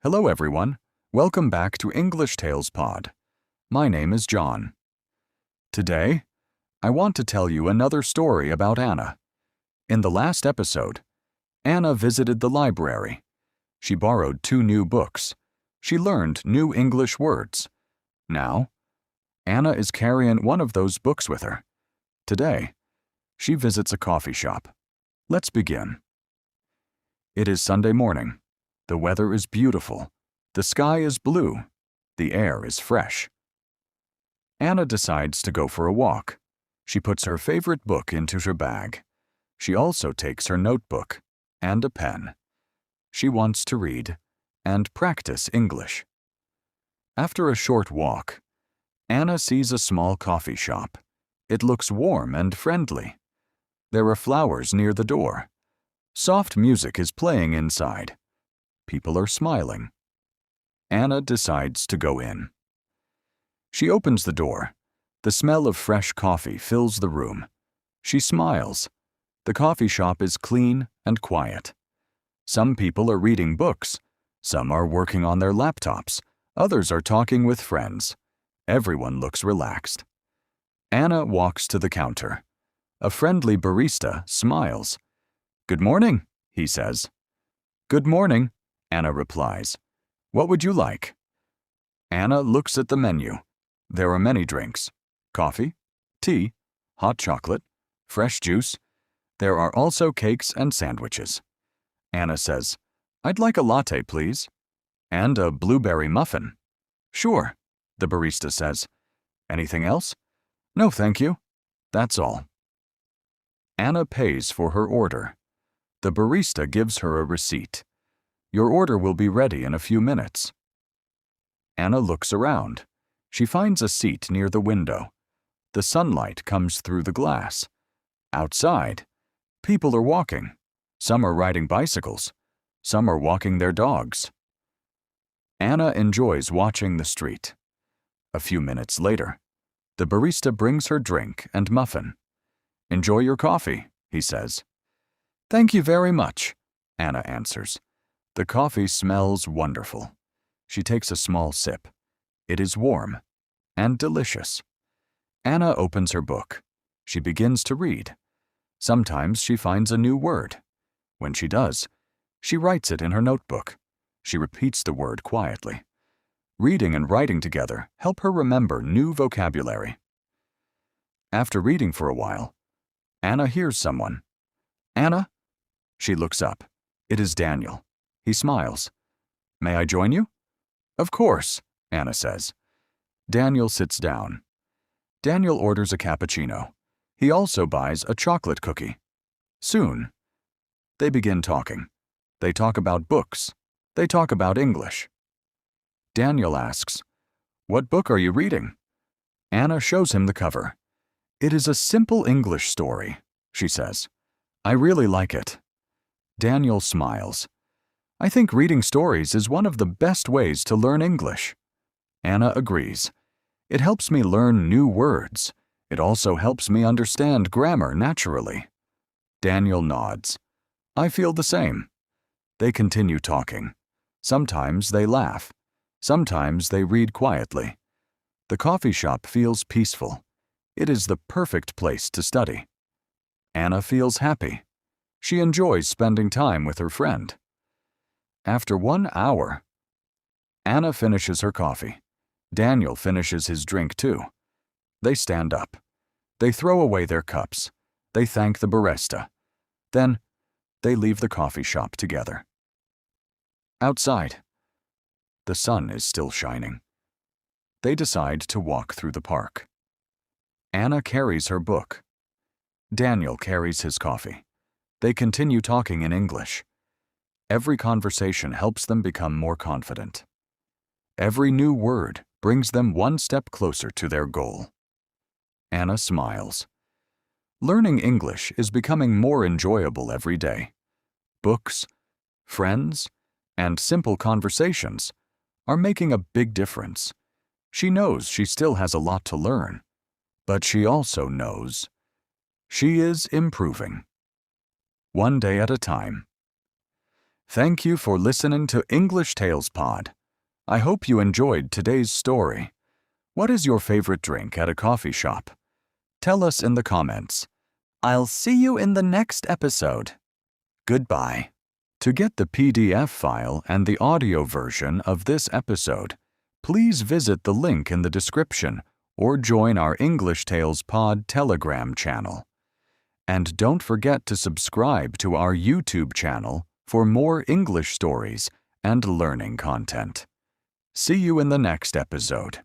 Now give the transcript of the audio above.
Hello everyone, welcome back to English Tales Pod. My name is John. Today, I want to tell you another story about Anna. In the last episode, Anna visited the library. She borrowed 2 new books. She learned new English words. Now, Anna is carrying one of those books with her. Today, she visits a coffee shop. Let's begin. It is Sunday morning. The weather is beautiful. The sky is blue. The air is fresh. Anna decides to go for a walk. She puts her favorite book into her bag. She also takes her notebook and a pen. She wants to read and practice English. After a short walk, Anna sees a small coffee shop. It looks warm and friendly. There are flowers near the door. Soft music is playing inside. People are smiling. Anna decides to go in. She opens the door. The smell of fresh coffee fills the room. She smiles. The coffee shop is clean and quiet. Some people are reading books. Some are working on their laptops. Others are talking with friends. Everyone looks relaxed. Anna walks to the counter. A friendly barista smiles. "Good morning," he says. "Good morning," Anna replies. "What would you like?" Anna looks at the menu. There are many drinks. Coffee, tea, hot chocolate, fresh juice. There are also cakes and sandwiches. Anna says, "I'd like a latte, please." "And a blueberry muffin." "Sure," the barista says. "Anything else?" "No, thank you. That's all." Anna pays for her order. The barista gives her a receipt. "Your order will be ready in a few minutes." Anna looks around. She finds a seat near the window. The sunlight comes through the glass. Outside, people are walking. Some are riding bicycles. Some are walking their dogs. Anna enjoys watching the street. A few minutes later, the barista brings her drink and muffin. "Enjoy your coffee," he says. "Thank you very much," Anna answers. The coffee smells wonderful. She takes a small sip. It is warm and delicious. Anna opens her book. She begins to read. Sometimes she finds a new word. When she does, she writes it in her notebook. She repeats the word quietly. Reading and writing together help her remember new vocabulary. After reading for a while, Anna hears someone. "Anna?" She looks up. It is Daniel. He smiles. "May I join you?" "Of course," Anna says. Daniel sits down. Daniel orders a cappuccino. He also buys a chocolate cookie. Soon, they begin talking. They talk about books. They talk about English. Daniel asks, "What book are you reading?" Anna shows him the cover. "It is a simple English story," she says. "I really like it." Daniel smiles. "I think reading stories is one of the best ways to learn English." Anna agrees. "It helps me learn new words. It also helps me understand grammar naturally." Daniel nods. "I feel the same." They continue talking. Sometimes they laugh. Sometimes they read quietly. The coffee shop feels peaceful. It is the perfect place to study. Anna feels happy. She enjoys spending time with her friend. After 1 hour, Anna finishes her coffee. Daniel finishes his drink too. They stand up. They throw away their cups. They thank the barista. Then, they leave the coffee shop together. Outside, the sun is still shining. They decide to walk through the park. Anna carries her book. Daniel carries his coffee. They continue talking in English. Every conversation helps them become more confident. Every new word brings them one step closer to their goal. Anna smiles. Learning English is becoming more enjoyable every day. Books, friends, and simple conversations are making a big difference. She knows she still has a lot to learn, but she also knows she is improving. One day at a time. Thank you for listening to English Tales Pod. I hope you enjoyed today's story. What is your favorite drink at a coffee shop? Tell us in the comments. I'll see you in the next episode. Goodbye. To get the PDF file and the audio version of this episode, please visit the link in the description or join our English Tales Pod Telegram channel. And don't forget to subscribe to our YouTube channel for more English stories and learning content. See you in the next episode.